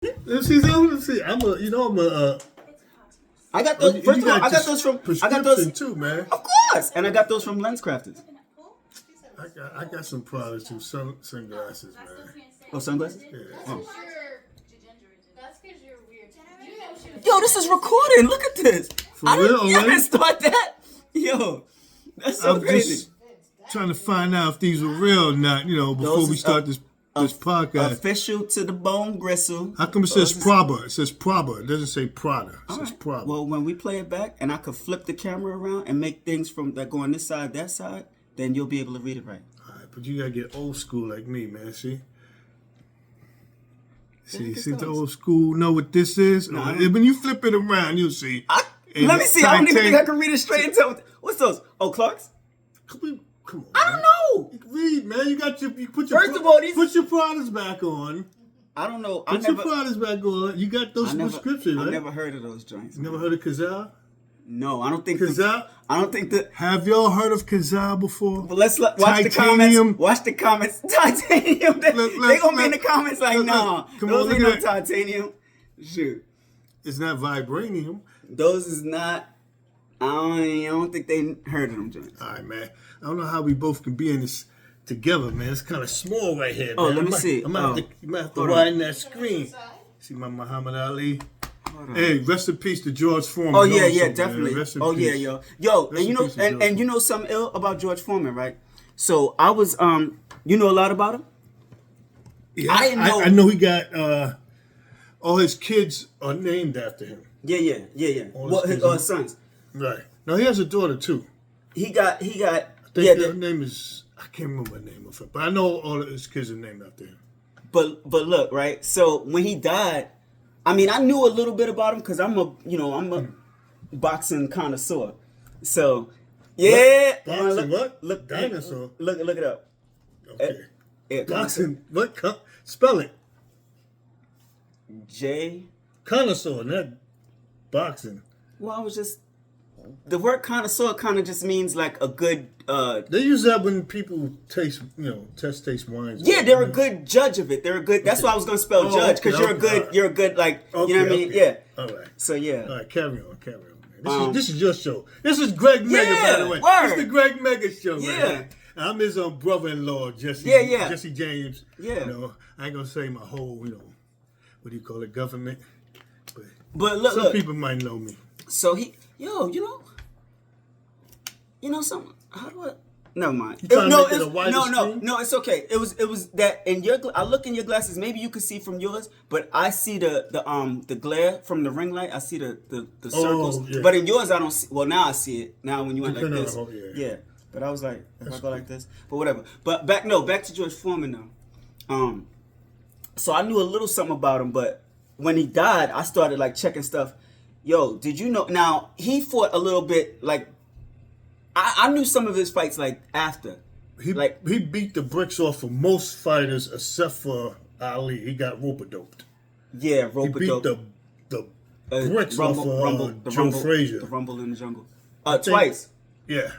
Let's see. I'm a. I got those. First of all, I got those from. I got those too, man. Of course, and I got those from Lens Crafters. I got some products too. Sunglasses, man. Oh, sunglasses. Yeah. Oh. That's because you're weird. Yo, this is recording. Look at this. For real, I man? didn't start that. Yo, that's so I'm crazy. just trying to find out if these were real or not. Before Those we is start this podcast. Official to the bone gristle. How come it says Praba? It says Praba. It doesn't say Prada. It says Praba. Well, when we play it back and I could flip the camera around and make things from that go on this side, that side, then you'll be able to read it right. All right, but you gotta get old school like me, man. See the old school know what this is. No, When you flip it around, you'll see. Let me see. I don't even think I can read it straight and tell. What's those? Oh, Clark's? Come on. I don't know. Read, man. You put First of all, put your products back on. I don't know. Put your products back on. You got those prescriptions, right? I never heard of those joints. You never heard of Kazal? No, I don't think Kazal? I don't think that. Have y'all heard of Kazal before? But let's watch Titanium. the comments. Watch the comments. Titanium. They gonna be in the comments like, nah. Those ain't no titanium. Shoot. It's not vibranium. Those is not. I don't think they heard of them joints. All right, man. I don't know how we both can be in this together, man. It's kind of small right here, man. Oh, let me see. You might have to widen that screen. See my Muhammad Ali. Hey, rest in peace to George Foreman. Oh yeah, definitely. Oh peace. yeah, yo, and you know something ill about George Foreman, right? So I was you know a lot about him. Yeah, I didn't know. I know he got all his kids are named after him. Yeah. Well, his sons. Right. No, he has a daughter too. He got. I think her name is. I can't remember the name of her, but I know all of his kids are named after him. But look, right? So when he died, I mean, I knew a little bit about him because I'm a boxing connoisseur. So yeah, boxing what? Look, dinosaur. Look it up. Okay. Boxing. What? Spell it. J. Connoisseur, not boxing. Well, I was just. The word connoisseur kind of just means like a good. They use that when people taste wines. Yeah, they're a good judge of it. They're a good. That's why I was gonna spell judge because you're a good like you know what I mean. Yeah. All right. So yeah. All right, carry on. Man. This is your show. This is Greg Mega, by the way. Word. This is the Greg Mega show, man. Yeah. I'm his brother-in-law, Jesse. Yeah. Jesse James. Yeah. I ain't gonna say my whole, what do you call it, government. But look, some people might know me. So you know something. How do I? Never mind. No, it's okay. It was that in your. I look in your glasses. Maybe you could see from yours, but I see the glare from the ring light. I see the circles. Yeah. But in yours, I don't see. Well, now I see it. Now when you went like this, yeah. But I was like, if I go like this, but whatever. But back to George Foreman now. So I knew a little something about him, but when he died, I started like checking stuff. Yo, did you know? Now he fought a little bit like. I knew some of his fights like after. He beat the bricks off of most fighters except for Ali. He got rope-a-doped. Yeah, rope-a-doped. He beat the bricks off of Joe Frazier. The Rumble in the Jungle. Twice. Yeah.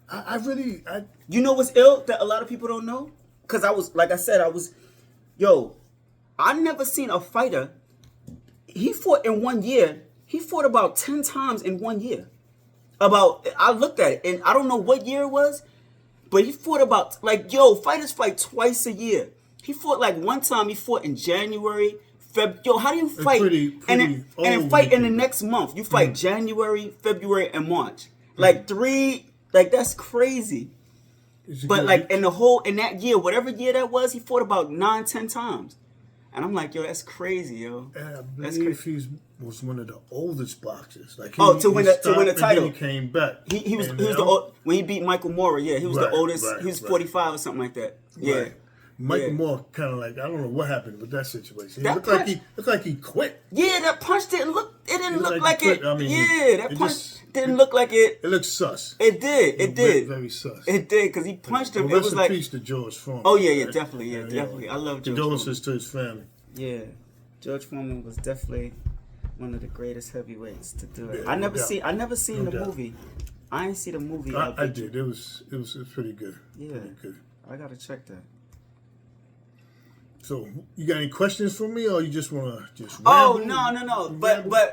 I really. You know what's ill that a lot of people don't know? Because I never seen a fighter. He fought in 1 year. He fought about 10 times in 1 year. I looked at it, and I don't know what year it was, but he fought about, fighters fight twice a year. He fought, one time he fought in January, how do you fight? And then fight in the next month. You fight January, February, and March. That's crazy. But, in that year, whatever year that was, he fought about 9-10 times. And I'm like, yo, that's crazy, yo. And I believe he was one of the oldest boxers. To win the title. He came back. He was when he beat Michael Moorer. Yeah, he was the oldest. He was 45 or something like that. Yeah. Right. Michael Moore kind of I don't know what happened with that situation. It looked like he quit. Yeah, that punch didn't look. It didn't look like it. I mean, that punch didn't look like it. It looked sus. It did. It did. Very sus. It did because he punched him. Well, it was rest in peace to George Foreman. Oh yeah, definitely. Yeah, definitely. I love George. Condolences to his family. Yeah, George Foreman was definitely one of the greatest heavyweights to do it. Yeah, I never seen the movie. I ain't see the movie. I did. It was pretty good. Yeah, pretty good. I gotta check that. So you got any questions for me, or you just want to just? Oh ramble?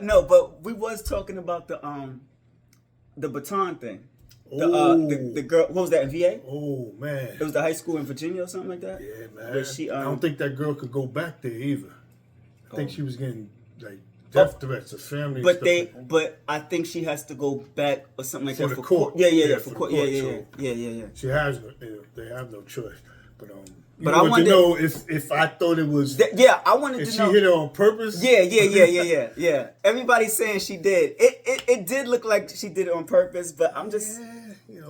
no. But we was talking about the baton thing. The girl, what was that in VA? Oh man, It was the high school in Virginia or something like that. yeah, man. Where she, I don't think that girl could go back there either. I think she was getting like death threats of family. But I think she has to go back or something like that the for court. court. Yeah, For for court. the court, Yeah. She has, they have no choice. But But I I want to wondered- know if I thought it was. I wanted If to she know. hit her on purpose. Yeah. Everybody's saying she did. It did look like she did it on purpose, but I'm just. Yeah,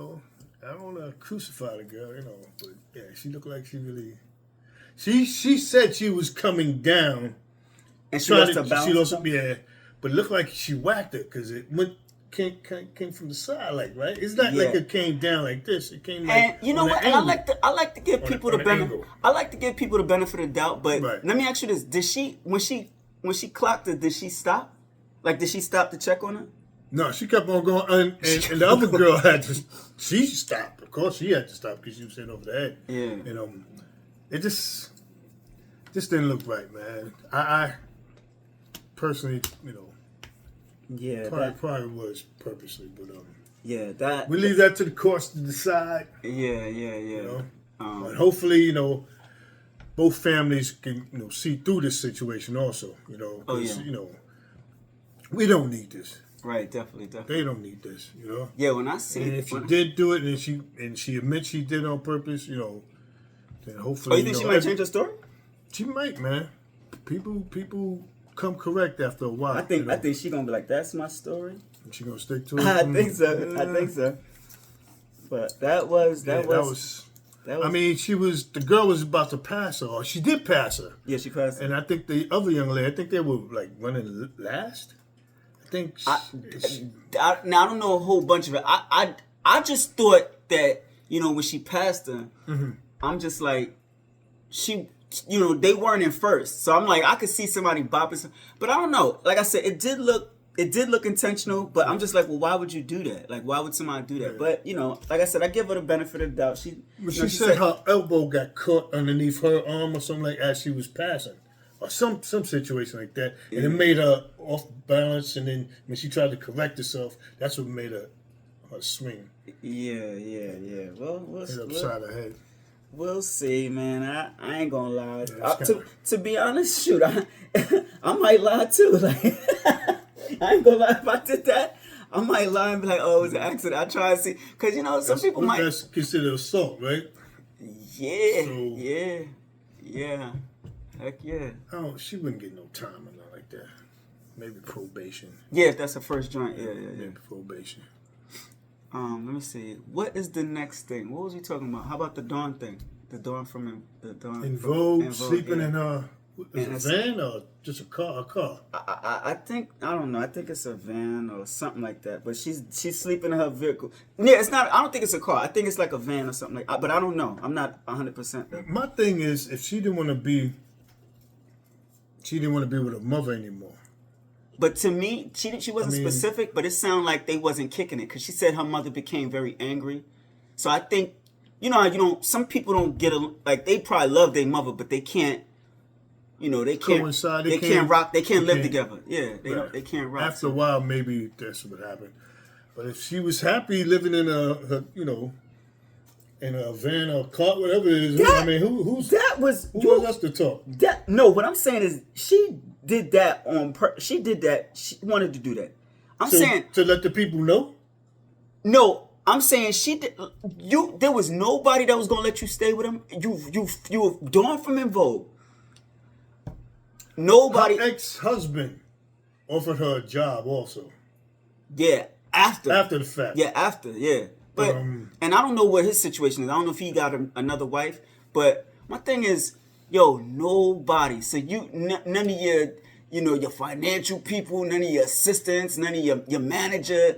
I don't want to crucify the girl, but yeah, she looked like she really. She said she was coming down. And she lost her balance. She lost, yeah, but it looked like she whacked it because it came from the side, like, right? It's not like it came down like this. It came like. And you know what? And I like to give people the benefit. Angle. I like to give people the benefit of the doubt. But Right. let me ask you this: did she when she clocked it? Did she stop? Like, did she stop to check on her? No, she kept on going, and the other girl had to. She stopped. Of course, she had to stop because she was hitting over the head. Yeah. And it just didn't look right, man. I personally, Yeah. probably was purposely, but That. we leave that to the courts to decide. Yeah. But hopefully, both families can see through this situation also. 'Cause, we don't need this. Right. Definitely. They don't need this. Yeah. When I see And it, if she did do it, and she admits she did it on purpose, then hopefully. Oh, you think she might change her story? She might, man. People come correct after a while. I think she gonna be like, "That's my story." And she gonna stick to it. I think so. But that was. I mean, the girl was about to pass her, or she did pass her. Yeah, she passed. And I think the other young lady, I think they were like running last. Now I don't know a whole bunch of it. I just thought that when she passed her, I'm just like they weren't in first, so I'm like I could see somebody bopping, but I don't know. Like I said, it did look intentional, but I'm just like, well, why would you do that? Like, why would somebody do that? But like I said, I give her the benefit of the doubt. She said her elbow got caught underneath her arm or something like as she was passing. Or some situation like that, and it made her off balance. And then when she tried to correct herself, that's what made her swing. Yeah. Well, Hit upside her head. We'll see, man. I ain't gonna lie. Yeah, to be honest, shoot, I might lie too. Like, I ain't gonna lie. If I did that, I might lie and be like, "Oh, it was an accident." I try to see, because some people might. That's considered assault, right? Yeah. Heck yeah. Oh, she wouldn't get no time or nothing like that. Maybe probation. Yeah, if that's the first joint. Yeah. Maybe probation. Let me see. What is the next thing? What was we talking about? How about the Dawn thing? The Dawn from the Dawn. In Vogue, sleeping in a van or just a car? I think I don't know. I think it's a van or something like that. But she's sleeping in her vehicle. Yeah, it's not. I don't think it's a car. I think it's like a van or something like. But I don't know. I'm not 100%. My thing is, if she didn't want to be with her mother anymore. But to me, she wasn't specific, but it sounded like they wasn't kicking it because she said her mother became very angry. So I think, some people don't get like they probably love their mother, but they can't, they can't coincide. They can't rock. They can't live together. Yeah, they can't rock. After a while, maybe that's what happened. But if she was happy living in in a van or car, whatever it is, who was us to talk? What I'm saying is she did that on purpose. She did that. She wanted to do that. I'm saying to let the people know. No, I'm saying she did. There was nobody that was gonna let you stay with him. You were Dawn from In Vogue. Nobody. Her ex-husband offered her a job also. Yeah, after the fact. Yeah, after. Yeah. But and I don't know what his situation is. I don't know if he got another wife. But my thing is, nobody. So none of your, your financial people, none of your assistants, none of your manager.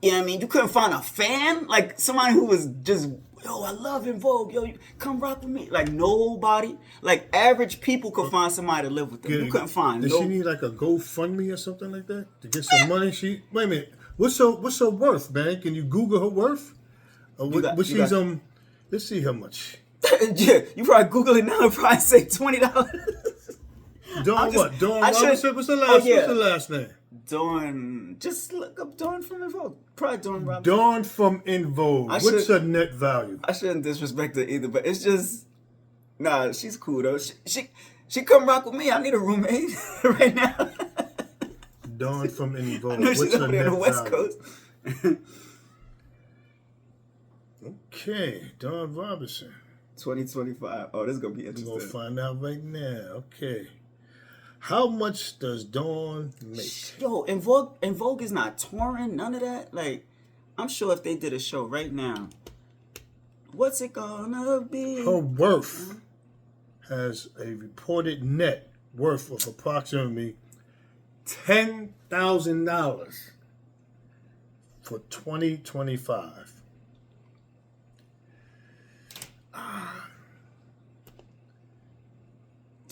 You know what I mean? You couldn't find a fan, like somebody who was just, I love In Vogue. You come rock with me. Like nobody. Like average people could find somebody to live with them. You couldn't find. Does she need like a GoFundMe or something like that to get some money? Wait a minute. What's her worth, man? Can you Google her worth? Let's see how much Yeah, you probably Google it now and probably say $20. Dawn what? Dawn I should- Robinson? What's the last? Oh, yeah. What's the last name? Dawn, just look up Dawn from Invoke. Probably Dawn Robinson. Dawn from In Vogue. I What's should- her net value? I shouldn't disrespect her either, but it's just, nah, she's cool though. She come rock with me. I need a roommate right now. Dawn from In I Vogue. know What's she's her over there net on the West value? Coast. Okay, Dawn Robinson. 2025. Oh, this is gonna be We're interesting. gonna find out right now. Okay. How much does Dawn make? Yo, In Vogue is not touring, none of that. Like, I'm sure if they did a show right now, what's it gonna be? Her worth has a reported net worth of approximately $10,000 for 2025.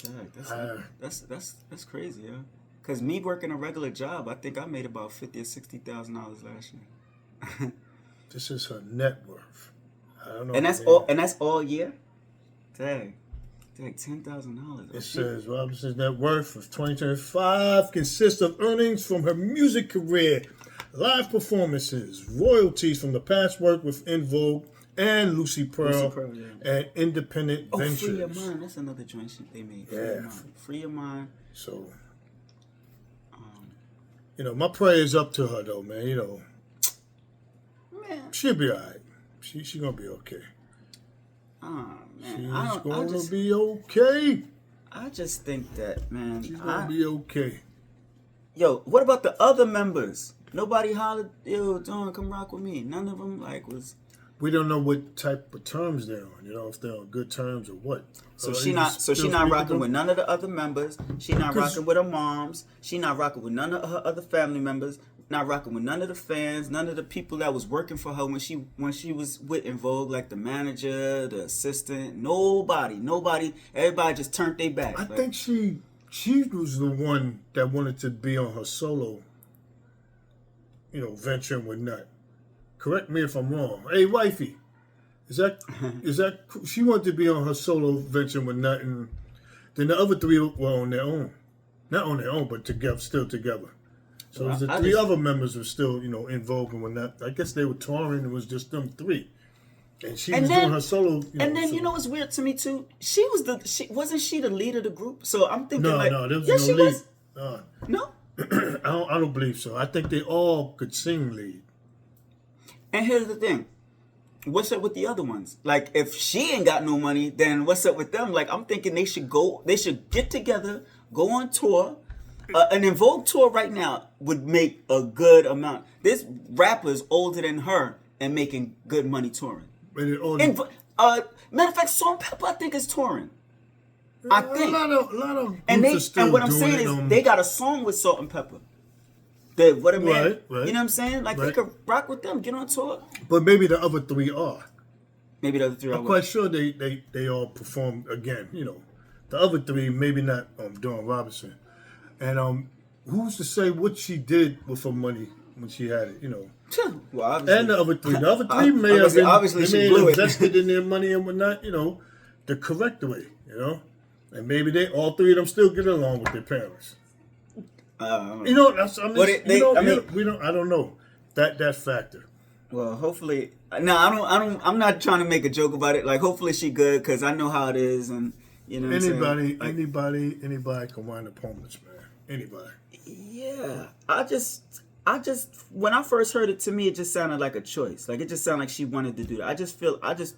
Dang, that's crazy, yo. Cause me working a regular job, I think I made about $50,000 or $60,000 last year. This is her net worth. I don't know. And that's man. all. And that's all year. Dang, $10,000. It says Robinson's net worth of 2025 consists of earnings from her music career, live performances, royalties from the past work with In Vogue and Lucy Pearl, Yeah. and independent ventures. Free Your Mind. That's another joint they made. Yeah. Free Your Mind. So, my prayers up to her though, man. Man, She'll be all right. She gonna be okay. man. She's gonna be okay. I just think that, man. She's gonna be okay. Yo, what about the other members? Nobody hollered, yo, Dawn, come rock with me. None of them was. We don't know what type of terms they're on. If they're on good terms or what. So Is she it not still rocking speaking with none of the other members. She not 'Cause- rocking with her moms. She not rocking with none of her other family members. Not rocking with none of the fans. None of the people that was working for her when she was with In Vogue, like the manager, the assistant. Nobody. Everybody just turned their back. I think she was the one that wanted to be on her solo, venturing with Nut. Correct me if I'm wrong. Hey, wifey, is that she wanted to be on her solo venturing with Nut, and then the other three were on their own, not on their own, but still together. So Well, the I three just- other members were still, In Vogue and whatnot. I guess they were touring. It was just them three, and she was doing her solo. And then you know what's weird to me too? Wasn't she the lead of the group? So I'm thinking No, there was she no lead. was. No. I don't believe so. I think they all could sing lead. And here's the thing. What's up with the other ones? Like, if she ain't got no money, then what's up with them? Like, I'm thinking they should get together, go on tour. An In Vogue tour right now would make a good amount. There's rappers older than her and making good money touring. And it all, Matter of fact, Salt and Pepper, I think, is touring. I think. a lot of And groups are still what I'm doing saying it, is they got a song with Salt and Pepper. What a man. Right. You know what I'm saying? Like, they Right. could rock with them, get on tour. But maybe the other three are. Maybe the other three I'm quite sure they all perform again. The other three maybe not Dawn Robinson, and who's to say what she did with her money when she had it? Well, obviously. And the other three may have Obviously she they may blew have it. invested in their money and whatnot. The correct way. And maybe all three of them still get along with their parents. That's I mean, But I don't know that factor. Well, hopefully. No, I'm not trying to make a joke about it. Like, hopefully she good, because I know how it is, and you know what I'm saying? Anybody can wind up homeless, man. Anybody. Yeah, I just when I first heard it, to me it just sounded like a choice. Like, it just sounded like she wanted to do that. I just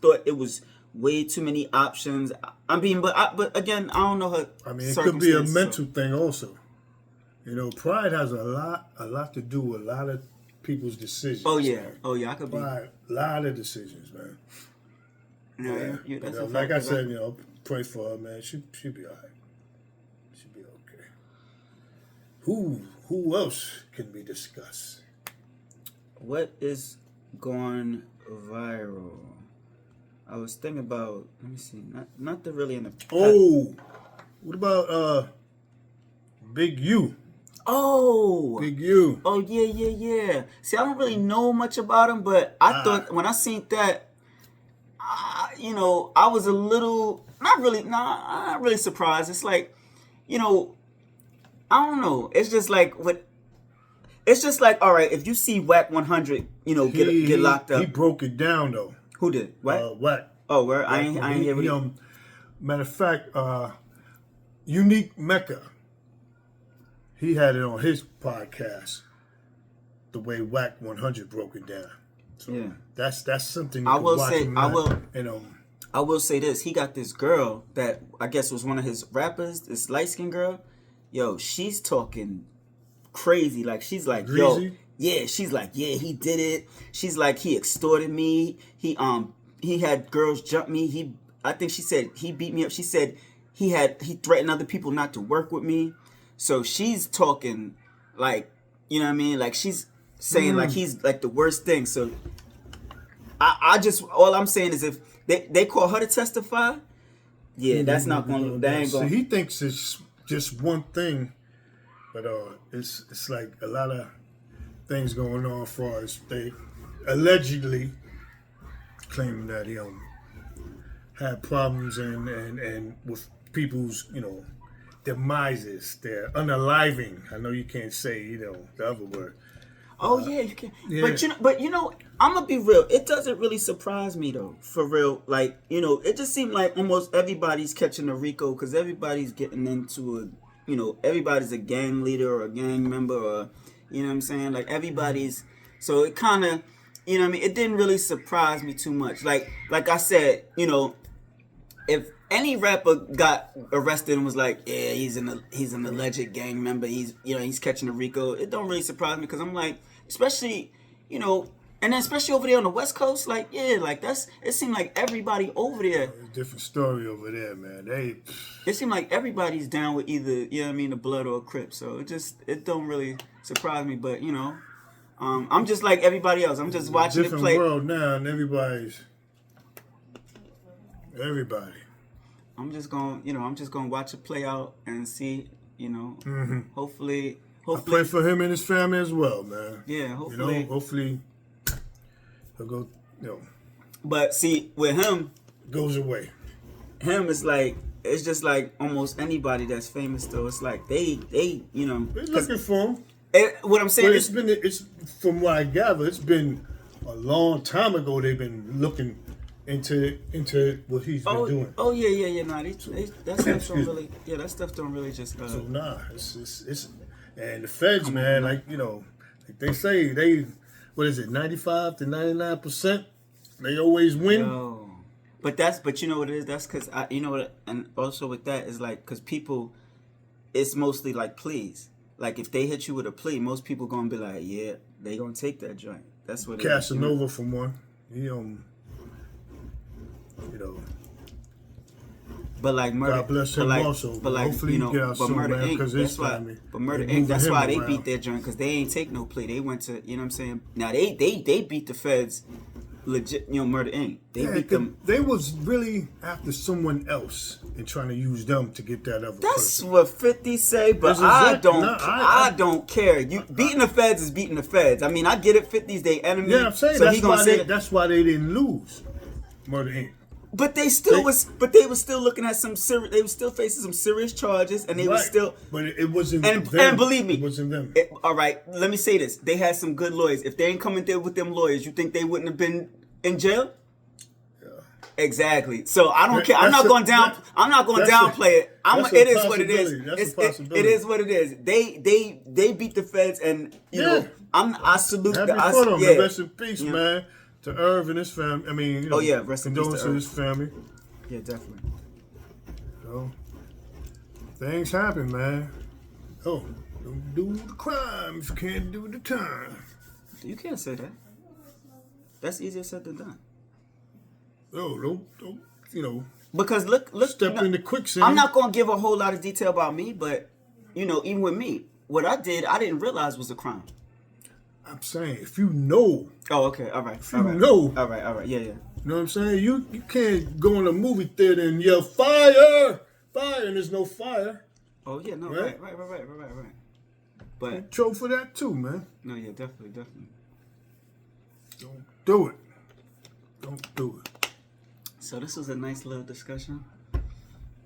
thought it was way too many options. But again, I don't know her. I mean, it could be a circumstances, mental thing also. Pride has a lot to do with a lot of people's decisions. Oh yeah, man. I could be. Pride, a lot of decisions, man. Yeah, that's a like fact, I said, pray for her, man. She'll be all right. She'll be okay. Who else can we discuss? What is going viral? I was thinking about. Let me see. Not the really in the. Oh, what about Big U? Oh. Big U. Oh yeah. See, I don't really know much about him, but I thought when I seen that, I was a little, not really surprised. It's like, I don't know. It's just like all right, if you see Whack 100, get locked up. He broke it down though. Who did? What? Whack. Oh, where? I ain't hear it. Matter of fact, Unique Mecca, he had it on his podcast, the way Whack 100 broke it down. So yeah, that's something I will say. I will say this. He got this girl that I guess was one of his rappers. This light skinned girl. Yo, she's talking crazy. Like she's like, Greasy? yo, yeah. She's like, yeah, he did it. She's like, he extorted me. He had girls jump me. I think she said he beat me up. She said he threatened other people not to work with me. So she's talking like, you know what I mean? Like she's saying like he's like the worst thing. So I just, all I'm saying is if they call her to testify, yeah, that's not gonna, that ain't gonna. See, he thinks it's just one thing, but it's like a lot of things going on as far as they allegedly claiming that he had problems and with people's demises, their unaliving. I know you can't say the other word. Oh yeah, you can. Yeah. But I'm gonna be real. It doesn't really surprise me though, for real. Like it just seemed like almost everybody's catching a RICO because everybody's getting into everybody's a gang leader or a gang member or you know what I'm saying. Like everybody's. So it kind of, what I mean. It didn't really surprise me too much. Like I said, if any rapper got arrested and was like, yeah, he's an alleged gang member, he's catching a RICO, it don't really surprise me because I'm like, especially, and then especially over there on the West Coast, like, yeah, like it seemed like everybody over there. It's a different story over there, man. It seemed like everybody's down with either, the Blood or a Crip, so it don't really surprise me, but, I'm just like everybody else. I'm just watching it play. Different world now, and everybody. I'm just gonna watch it play out and see, hopefully. I pray for him and his family as well, man. Yeah, hopefully. Hopefully he'll go, But see, with him, goes away. It's like, it's just like almost anybody that's famous though. It's like they They're looking for him. What I'm saying is, it's from what I gather, it's been a long time ago. They've been looking into what he's been doing. Oh yeah. Nah, that stuff don't really. Yeah, that stuff don't really just. So it's and the feds, man, like they say what is it, 95 to 99%, they always win. Yo. But you know what it is? That's because and also with that is like because people, it's mostly like pleas. Like if they hit you with a plea, most people gonna be like, yeah, they gonna take that joint. That's what. Casanova from one. He But like Murder, God bless him also. But like hopefully he get out soon, Murder man, Inc. because his family. But Murder Inc. That's why they beat their joint because they ain't take no plea. They went to what I'm saying. Now they beat the feds, legit. Murder Inc. They beat them. They was really after someone else and trying to use them to get that other. That's person. what 50 say, but I don't care. You beating the feds is beating the feds. I mean, I get it. 50's their enemy. Yeah, I'm saying so that's why they didn't lose. Murder Inc. But they were still looking at some serious. They were still facing some serious charges, and they were still. But it wasn't. And believe me, it wasn't them. All right, let me say this: they had some good lawyers. If they ain't coming there with them lawyers, you think they wouldn't have been in jail? Yeah. Exactly. So I don't care. I'm not going down. I'm not going to downplay it. It is what it is. It is what it is. They beat the feds, and I salute them. Rest in peace, man. To Irv and his family. I mean, rest in peace to his family. Yeah, definitely. So, things happen, man. Oh, don't do the crime if you can't do the time. You can't say that. That's easier said than done. No, don't, Because look. Step into quicksand. I'm not going to give a whole lot of detail about me, but, even with me, what I did, I didn't realize was a crime. I'm saying, if you know. Oh, okay. All right. If you know. All right. Yeah. You know what I'm saying? You can't go in a movie theater and yell, fire! Fire, and there's no fire. Oh, yeah. No, right. But control for that, too, man. No, yeah, definitely. Don't do it. Don't do it. So this was a nice little discussion.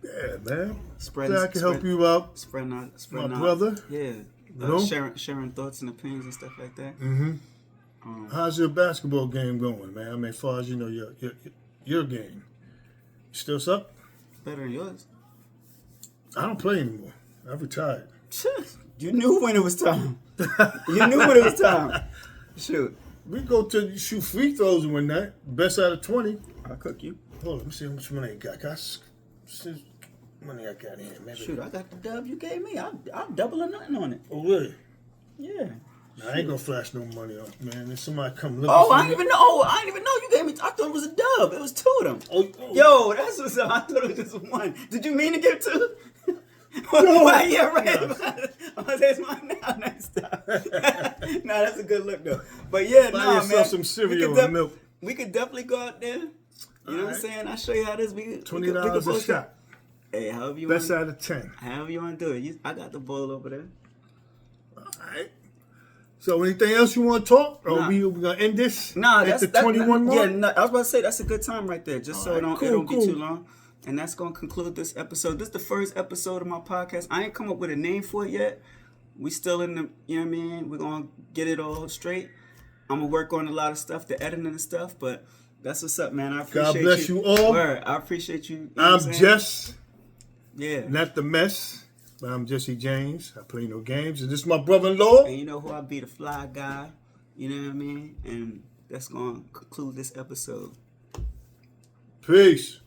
Yeah, man. Spreading, Glad I can help you out. Spreading My brother. Yeah. You know? Sharing thoughts and opinions and stuff like that. Mm-hmm. How's your basketball game going, man? I mean, as far as you know, your game. Still suck? Better than yours. I don't play anymore. I retired. You knew when it was time. You knew when it was time. Shoot. We go to shoot free throws one night. Best out of 20. I'll cook you. Hold on, let me see how much money I got. Money I got in here. Maybe. Shoot, I got the dub you gave me. I'll double or nothing on it. Oh, really? Yeah. Nah, I ain't gonna flash no money off, man. If somebody come look Oh, I didn't even know. Oh, I didn't even know you gave me. I thought it was a dub. It was 2 of them. Oh. Yo, that's what's up. I thought it was just 1. Did you mean to give 2? No. Well, yeah, right. Yes. Oh, that's mine now. Nice stuff. Nah, that's a good look though. But yeah, Buy nah, yourself man. some cereal and milk. We could definitely go out there. You know what I'm saying? I'll show you how this. $20 a shot. Hey, however you Best want. out of 10. However you want to do it. I got the ball over there. All right. So anything else you want to talk? Or Nah. we gonna end this? Nah, at that's the 21 mark? Yeah, no, I was about to say that's a good time right there, just so All it right, don't cool. be too long. And that's gonna conclude this episode. This is the first episode of my podcast. I ain't come up with a name for it yet. We still in the, you know what I mean? We're gonna get it all straight. I'm gonna work on a lot of stuff, the editing and stuff, but that's what's up, man. I appreciate God bless you all. Word. I appreciate you. You know what I'm saying? Jess, Yeah. not the mess, but I'm Jesse James. I play no games. And this is my brother-in-law. And you know who I be, the fly guy. You know what I mean? And that's gonna conclude this episode. Peace.